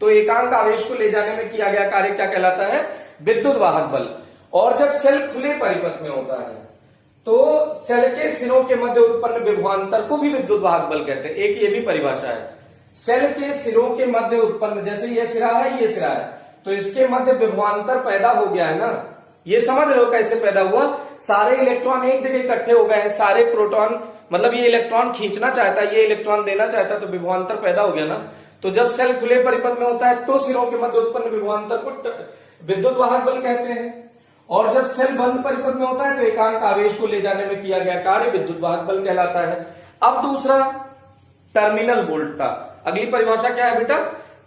तो एकांक आवेश को ले जाने में किया गया कार्य क्या कहलाता है? विद्युत वाहक बल। और जब सेल खुले परिपथ में होता है तो सेल के सिरों के मध्य उत्पन्न विभवांतर को भी विद्युत वाहक बल कहते हैं। एक ये भी परिभाषा है, सेल के सिरों के मध्य उत्पन्न, जैसे ये सिरा है ये सिरा है, तो इसके मध्य विभवांतर पैदा हो गया है ना। ये समझ रहे हो कैसे पैदा हुआ? सारे इलेक्ट्रॉन एक जगह इकट्ठे हो गए हैं, सारे प्रोटॉन, मतलब ये इलेक्ट्रॉन खींचना चाहता है, ये इलेक्ट्रॉन देना चाहता है, तो विभवांतर पैदा हो गया ना। तो जब सेल खुले परिपथ में होता है तो सिरों के मध्य उत्पन्न विभवांतर को विद्युत वाहक बल कहते हैं, और जब सेल बंद परिपथ में होता है तो एकांक आवेश को ले जाने में किया गया कार्य विद्युत वाहक बल कहलाता है। अब दूसरा, टर्मिनल वोल्टता। अगली परिभाषा क्या है बेटा,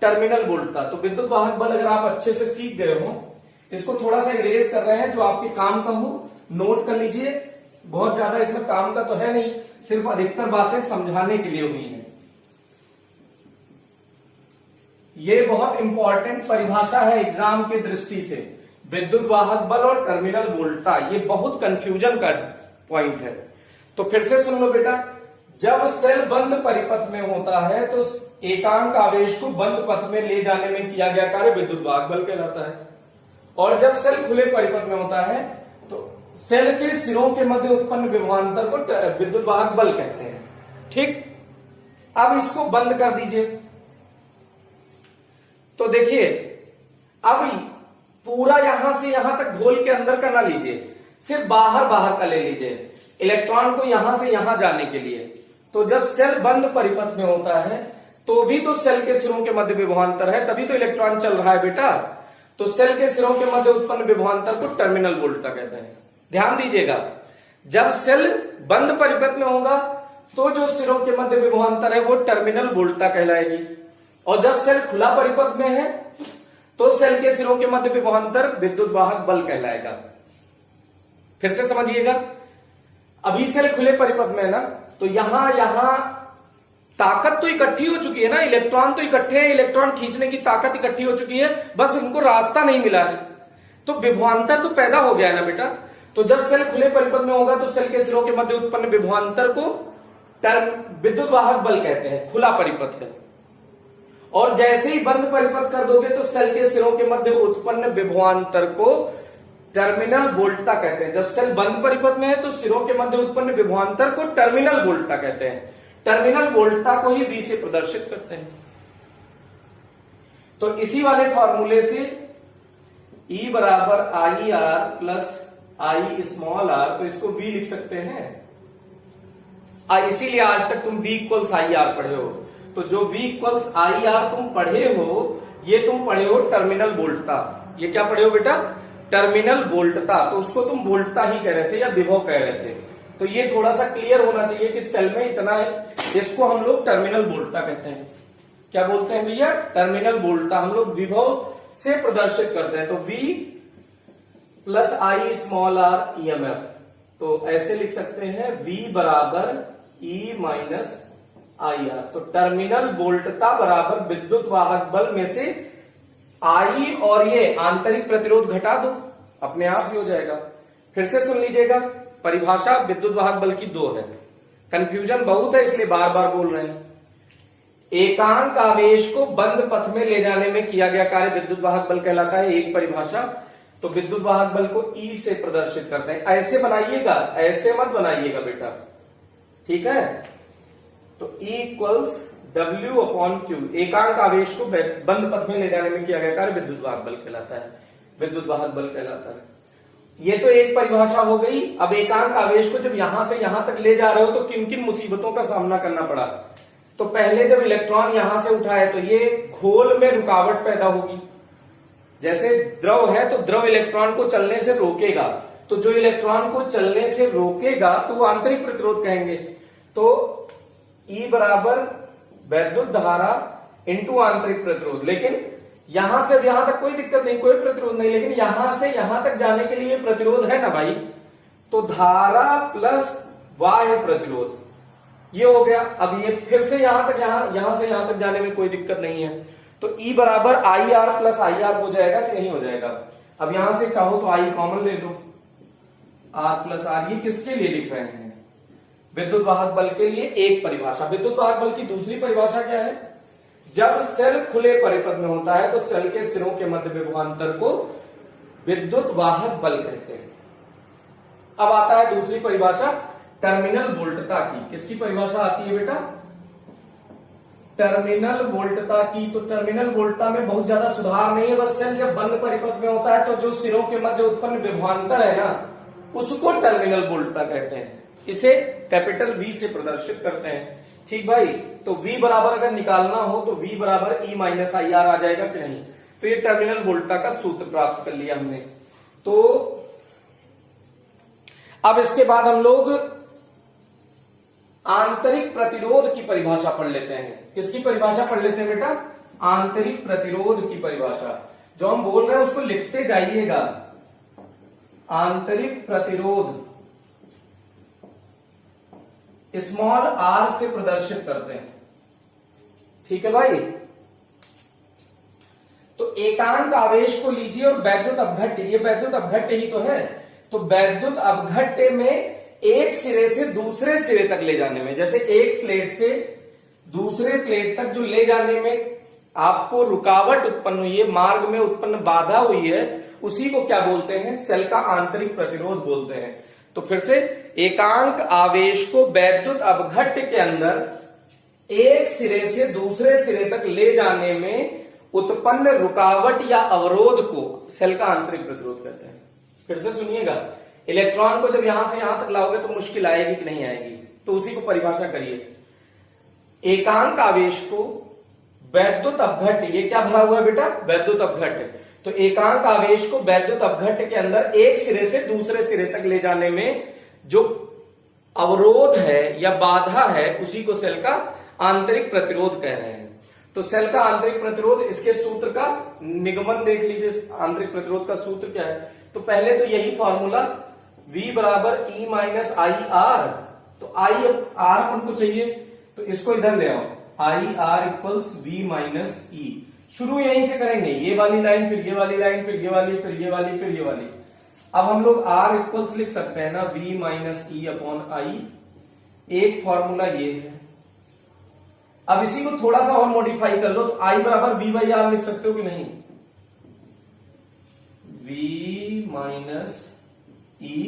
टर्मिनल वोल्टता। तो विद्युत वाहक बल अगर आप अच्छे से सीख गए हो, इसको थोड़ा सा इरेज कर रहे हैं जो आपके काम का हो, नोट कर लीजिए। बहुत ज्यादा इसमें काम का तो है नहीं, सिर्फ अधिकतर बातें समझाने के लिए हुई है। ये बहुत इंपॉर्टेंट परिभाषा है एग्जाम के दृष्टि से, विद्युत वाहक बल और टर्मिनल वोल्टता। ये बहुत कंफ्यूजन का पॉइंट है। तो फिर से सुन लो बेटा, जब सेल बंद परिपथ में होता है तो एकांक आवेश को बंद पथ में ले जाने में किया गया कार्य विद्युत वाहक बल कहलाता है। और जब सेल खुले परिपथ में होता है तो सेल के सिरों के मध्य उत्पन्न विभवांतर को विद्युत वाहक बल कहते हैं। ठीक, अब इसको बंद कर दीजिए। तो देखिए, अब पूरा यहां से यहां तक घोल के अंदर का ना लीजिए, सिर्फ बाहर बाहर का ले लीजिए इलेक्ट्रॉन को यहां से यहां जाने के लिए। तो जब सेल बंद परिपथ में होता है तो भी तो सेल के सिरों के मध्य विभवांतर है, तभी तो इलेक्ट्रॉन चल रहा है बेटा। तो सेल के सिरों के मध्य उत्पन्न विभवांतर को टर्मिनल वोल्टता कहते हैं। ध्यान दीजिएगा, जब सेल बंद परिपथ में होगा तो जो सिरों के मध्य विभवांतर है वो टर्मिनल वोल्टता कहलाएगी, और जब सेल खुला परिपथ में है तो सेल के सिरों के मध्य विभवांतर विद्युत वाहक बल कहलाएगा। फिर से समझिएगा, अभी सेल खुले परिपथ में है ना, तो यहां ताकत तो इकट्ठी हो चुकी है ना, इलेक्ट्रॉन तो इकट्ठे हैं, इलेक्ट्रॉन खींचने की ताकत इकट्ठी हो चुकी है, बस इनको रास्ता नहीं मिला है। तो विभवांतर तो पैदा हो गया है ना बेटा। तो जब सेल खुले परिपथ में होगा तो सेल के सिरों के मध्य उत्पन्न विभवांतर को विद्युत वाहक बल कहते हैं, खुला परिपथ है। और जैसे ही बंद परिपथ कर दोगे तो सेल के सिरों के मध्य उत्पन्न विभवांतर को टर्मिनल वोल्टता कहते हैं। जब सेल बंद परिपथ में है तो सिरों के मध्य उत्पन्न विभवांतर को टर्मिनल वोल्टता कहते हैं। टर्मिनल वोल्टता को ही V से प्रदर्शित करते हैं। तो इसी वाले फॉर्मूले से E बराबर I R plus I small r, तो इसको V लिख सकते हैं। इसीलिए आज तक तुम V इक्वल्स आई आर पढ़े हो। तो जो V इक्वल्स आई आर तुम पढ़े हो, ये तुम पढ़े हो टर्मिनल वोल्टता। ये क्या पढ़े हो बेटा, टर्मिनल वोल्टता। तो उसको तुम वोल्टता ही कह रहे थे या विभव कह रहे थे। तो ये थोड़ा सा क्लियर होना चाहिए कि सेल में इतना है, इसको हम लोग टर्मिनल वोल्टता कहते हैं। क्या बोलते हैं भैया, टर्मिनल वोल्टता। हम लोग विभव से प्रदर्शित करते हैं। तो V plus I small r EMF, तो ऐसे लिख सकते हैं V बराबर E माइनस आई आर। तो टर्मिनल वोल्टता बराबर विद्युत वाहक बल में से आई और ये आंतरिक प्रतिरोध घटा दो, अपने आप ही हो जाएगा। फिर से सुन लीजिएगा, परिभाषा विद्युत वाहक बल की दो है। कंफ्यूजन बहुत है इसलिए बार बार बोल रहे हैं। एकांक आवेश को बंद पथ में ले जाने में किया गया कार्य विद्युत वाहक बल कहलाता है, एक परिभाषा। तो विद्युत वाहक बल को E से प्रदर्शित करते हैं। ऐसे बनाइएगा, ऐसे मत बनाइएगा बेटा, ठीक है। तो E equals W upon Q, एकांक आवेश को बंद पथ में ले जाने में किया गया कार्य विद्युत वाहक बल कहलाता है, विद्युत वाहक बल कहलाता है। ये तो एक परिभाषा हो गई। अब एकांक आवेश को जब यहां से यहां तक ले जा रहे हो तो किन किन मुसीबतों का सामना करना पड़ा। तो पहले जब इलेक्ट्रॉन यहां से उठाए तो ये घोल में रुकावट पैदा होगी। जैसे द्रव है तो द्रव इलेक्ट्रॉन को चलने से रोकेगा, तो जो इलेक्ट्रॉन को चलने से रोकेगा तो वो आंतरिक प्रतिरोध कहेंगे। तो E बराबर वैद्युत धारा इंटू आंतरिक प्रतिरोध। लेकिन यहां से यहां तक कोई दिक्कत नहीं, कोई प्रतिरोध नहीं, लेकिन यहां से यहां तक जाने के लिए प्रतिरोध है ना भाई। तो धारा प्लस बाह्य प्रतिरोध, ये हो गया। अब ये फिर से यहां तक, यहां से यहां तक जाने में कोई दिक्कत नहीं है। तो E बराबर I R plus I R हो जाएगा कि नहीं हो जाएगा। अब यहां से चाहो तो आई कॉमन ले लो, आर प्लस आर। ये किसके लिए लिख रहे हैं, विद्युत वाहक बल के लिए एक परिभाषा। विद्युत वाहक बल की दूसरी परिभाषा क्या है, जब सेल खुले परिपथ में होता है तो सेल के सिरों के मध्य विभवांतर को विद्युत वाहक बल कहते हैं। अब आता है दूसरी परिभाषा टर्मिनल वोल्टता की। किसकी परिभाषा आती है बेटा, टर्मिनल वोल्टता की। तो टर्मिनल वोल्टता में बहुत ज्यादा सुधार नहीं है, बस सेल जब बंद परिपथ में होता है तो जो सिरों के मध्य उत्पन्न विभवांतर है ना, उसको टर्मिनल वोल्टता कहते हैं। इसे कैपिटल V से प्रदर्शित करते हैं। ठीक भाई, तो V बराबर अगर निकालना हो तो V बराबर E माइनस आई आर आ जाएगा कि नहीं। तो ये टर्मिनल वोल्टता का सूत्र प्राप्त कर लिया हमने। तो अब इसके बाद हम लोग आंतरिक प्रतिरोध की परिभाषा पढ़ लेते हैं। किसकी परिभाषा पढ़ लेते हैं बेटा? आंतरिक प्रतिरोध की परिभाषा। जो हम बोल रहे हैं उसको लिखते जाइएगा। आंतरिक प्रतिरोध स्मॉल आर से प्रदर्शित करते हैं। ठीक है भाई। तो एकांक आवेश को लीजिए और वैद्युत अपघट्य, ये वैद्युत अपघट्य ही तो है। तो वैद्युत अपघट्य में एक सिरे से दूसरे सिरे तक ले जाने में, जैसे एक प्लेट से दूसरे प्लेट तक जो ले जाने में आपको रुकावट उत्पन्न हुई है, मार्ग में उत्पन्न बाधा हुई है, उसी को क्या बोलते हैं? सेल का आंतरिक प्रतिरोध बोलते हैं। तो फिर से, एकांक आवेश को वैद्युत अपघट्य के अंदर एक सिरे से दूसरे सिरे तक ले जाने में उत्पन्न रुकावट या अवरोध को सेल का आंतरिक प्रतिरोध कहते हैं। फिर से सुनिएगा, इलेक्ट्रॉन को जब यहां से यहां तक लाओगे तो मुश्किल आएगी कि नहीं आएगी, तो उसी को परिभाषा करिए। एकांक आवेश को वैद्युत अपघट्य, ये क्या भरा हुआ है बेटा? वैद्युत अपघट्य। तो एकांक आवेश को वैद्युत अपघट्य के अंदर एक सिरे से दूसरे सिरे तक ले जाने में जो अवरोध है या बाधा है, उसी को सेल का आंतरिक प्रतिरोध कह रहे हैं। तो सेल का आंतरिक प्रतिरोध, इसके सूत्र का निगमन देख लीजिए। आंतरिक प्रतिरोध का सूत्र क्या है? तो पहले तो यही फॉर्मूला, V बराबर E माइनस आई आर। तो आई आर अपन को चाहिए, तो इसको इधर ले आओ, I R equals V minus E. शुरू यहीं से करेंगे, ये वाली लाइन, फिर ये वाली लाइन, फिर ये वाली, फिर ये वाली, फिर ये वाली। अब हम लोग R इक्वल्स लिख सकते हैं ना, V minus E upon I. एक फॉर्मूला ये है। अब इसी को थोड़ा सा और मॉडिफाई कर लो, तो I बराबर V बाई आर लिख सकते हो कि नहीं? V माइनस ई,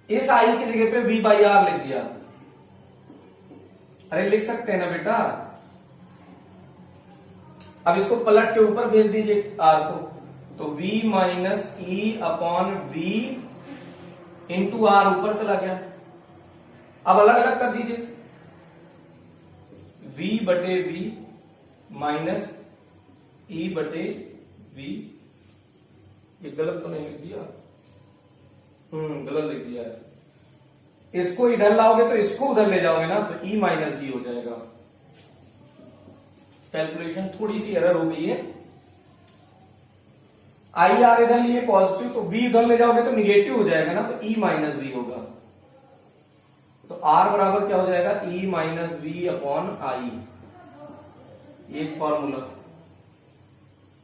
इस I की जगह पे V बाई आर लिख दिया। अरे लिख सकते हैं ना बेटा। अब इसको पलट के ऊपर भेज दीजिए R को, तो V minus E upon V into R ऊपर चला गया। अब अलग अलग कर दीजिए, V बटे V माइनस E बटे V। ये गलत तो नहीं लिख दिया? गलत लिख दिया है। इसको इधर लाओगे तो इसको उधर ले जाओगे ना, तो E माइनस V हो जाएगा। कैलकुलेशन थोड़ी सी एरर हो गई है। आई आर इधर लिए पॉजिटिव, तो V इधर ले जाओगे तो निगेटिव हो जाएगा ना, तो E माइनस V होगा। तो R बराबर क्या हो जाएगा? E minus V upon I. एक फॉर्मूला।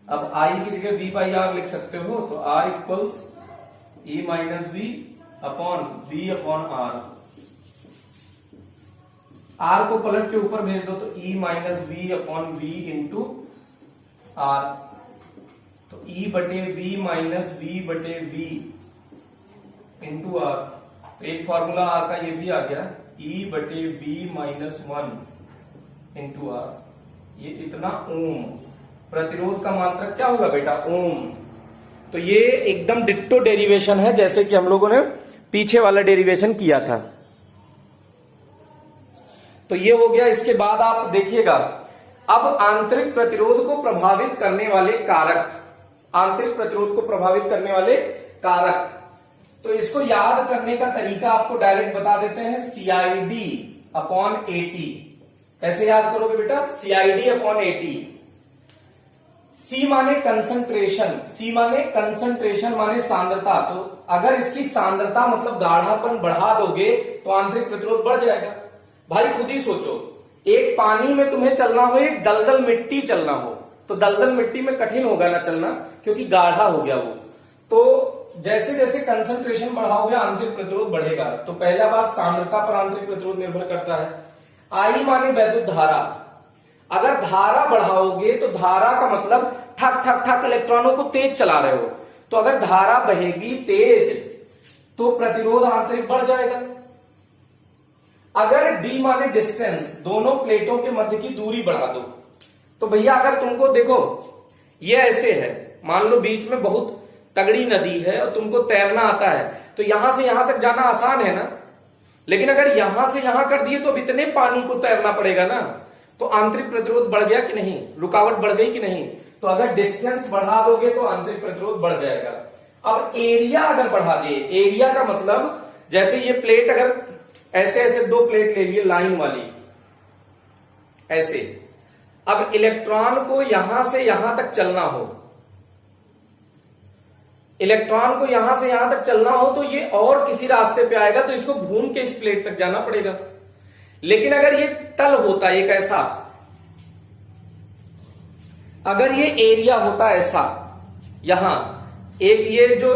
अब I की जगह V बाई आर लिख सकते हो, तो R equals E minus V upon V upon R। R को पलट के ऊपर भेज दो, तो E minus V upon V into R। तो E बटे V माइनस V बटे V इंटू R। तो एक फॉर्मूला R का ये भी आ गया, E बटे V माइनस 1 इंटू R। ये इतना ओम। प्रतिरोध का मात्रक क्या होगा बेटा? ओम। तो ये एकदम डिट्टो डेरिवेशन है, जैसे कि हम लोगों ने पीछे वाला डेरिवेशन किया था। तो ये हो गया। इसके बाद आप देखिएगा, अब आंतरिक प्रतिरोध को प्रभावित करने वाले कारक, आंतरिक प्रतिरोध को प्रभावित करने वाले कारक। तो इसको याद करने का तरीका आपको डायरेक्ट बता देते हैं, CID अपॉन AT। कैसे याद करोगे बेटा? CID upon AT। C माने कंसंट्रेशन, C माने कंसंट्रेशन माने सांद्रता। तो अगर इसकी सांद्रता मतलब गाढ़ापन बढ़ा दोगे तो आंतरिक प्रतिरोध बढ़ जाएगा। भाई खुद ही सोचो, एक पानी में तुम्हें चलना हो, एक दलदल मिट्टी चलना हो, तो दलदल मिट्टी में कठिन होगा ना चलना, क्योंकि गाढ़ा हो गया वो। तो जैसे जैसे कंसंट्रेशन बढ़ाओगे आंतरिक प्रतिरोध बढ़ेगा। तो पहला बात, सांद्रता पर आंतरिक प्रतिरोध निर्भर करता है। आई माने वैद्युत धारा। अगर धारा बढ़ाओगे तो धारा का मतलब ठक ठक ठक इलेक्ट्रॉनों को तेज चला रहे हो, तो अगर धारा बहेगी तेज तो प्रतिरोध आंतरिक बढ़ जाएगा। अगर डी माने डिस्टेंस, दोनों प्लेटों के मध्य की दूरी बढ़ा दो, तो भैया अगर तुमको देखो ये ऐसे है, मान लो बीच में बहुत तगड़ी नदी है और तुमको तैरना आता है, तो यहां से यहां तक जाना आसान है ना। लेकिन अगर यहां से यहां कर दिए तो अब इतने पानी को तैरना पड़ेगा ना, तो आंतरिक प्रतिरोध बढ़ गया कि नहीं, रुकावट बढ़ गई कि नहीं। तो अगर डिस्टेंस बढ़ा दोगे तो आंतरिक प्रतिरोध बढ़ जाएगा। अब एरिया अगर बढ़ा दे, एरिया का मतलब जैसे ये प्लेट अगर ऐसे ऐसे दो प्लेट ले लिए लाइन वाली, ऐसे। अब इलेक्ट्रॉन को यहां से यहां तक चलना हो, इलेक्ट्रॉन को यहां से यहां तक चलना हो तो ये और किसी रास्ते पे आएगा, तो इसको घूम के इस प्लेट तक जाना पड़ेगा। लेकिन अगर ये तल होता एक ऐसा, अगर ये एरिया होता ऐसा, यहां एक ये जो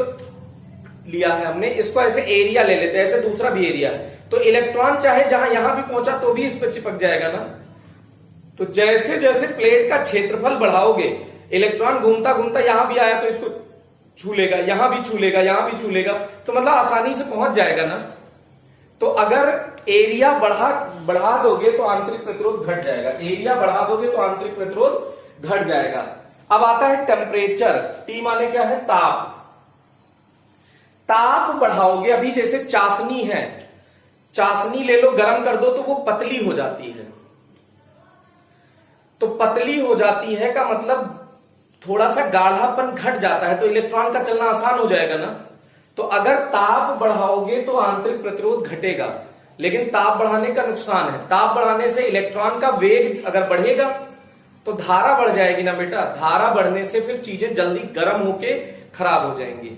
लिया है हमने, इसको ऐसे एरिया ले लेते हैं, ऐसे दूसरा भी एरिया है, तो इलेक्ट्रॉन चाहे जहां यहां भी पहुंचा तो भी इस पर चिपक जाएगा ना। तो जैसे जैसे प्लेट का क्षेत्रफल बढ़ाओगे, इलेक्ट्रॉन घूमता घूमता यहां भी आया तो इसको छू लेगा, यहां भी छू लेगा, यहां भी छू लेगा, तो मतलब आसानी से पहुंच जाएगा ना। तो अगर एरिया बढ़ा दोगे तो आंतरिक प्रतिरोध घट जाएगा, एरिया बढ़ा दोगे तो आंतरिक प्रतिरोध घट जाएगा। अब आता है टेम्परेचर, टी माने क्या है, ताप। ताप बढ़ाओगे, अभी जैसे चाशनी है, चाशनी ले लो, गर्म कर दो तो वो पतली हो जाती है। तो पतली हो जाती है का मतलब थोड़ा सा गाढ़ापन घट जाता है, तो इलेक्ट्रॉन का चलना आसान हो जाएगा ना। तो अगर ताप बढ़ाओगे तो आंतरिक प्रतिरोध घटेगा, लेकिन ताप बढ़ाने का नुकसान है। ताप बढ़ाने से इलेक्ट्रॉन का वेग अगर बढ़ेगा तो धारा बढ़ जाएगी ना बेटा, धारा बढ़ने से फिर चीजें जल्दी गर्म होके खराब हो जाएंगी।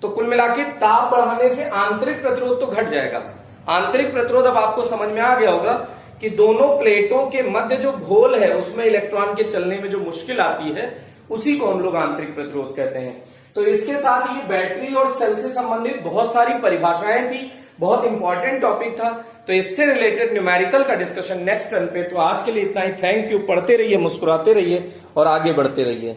तो कुल मिला के ताप बढ़ाने से आंतरिक प्रतिरोध तो घट जाएगा। आंतरिक प्रतिरोध अब आपको समझ में आ गया होगा कि दोनों प्लेटों के मध्य जो घोल है उसमें इलेक्ट्रॉन के चलने में जो मुश्किल आती है उसी को हम लोग आंतरिक प्रतिरोध कहते हैं। तो इसके साथ ये बैटरी और सेल से संबंधित बहुत सारी परिभाषाएं थी, बहुत इंपॉर्टेंट टॉपिक था। तो इससे रिलेटेड न्यूमेरिकल का डिस्कशन नेक्स्ट टर्न पे। तो आज के लिए इतना ही, थैंक यू। पढ़ते रहिए, मुस्कुराते रहिए और आगे बढ़ते रहिए।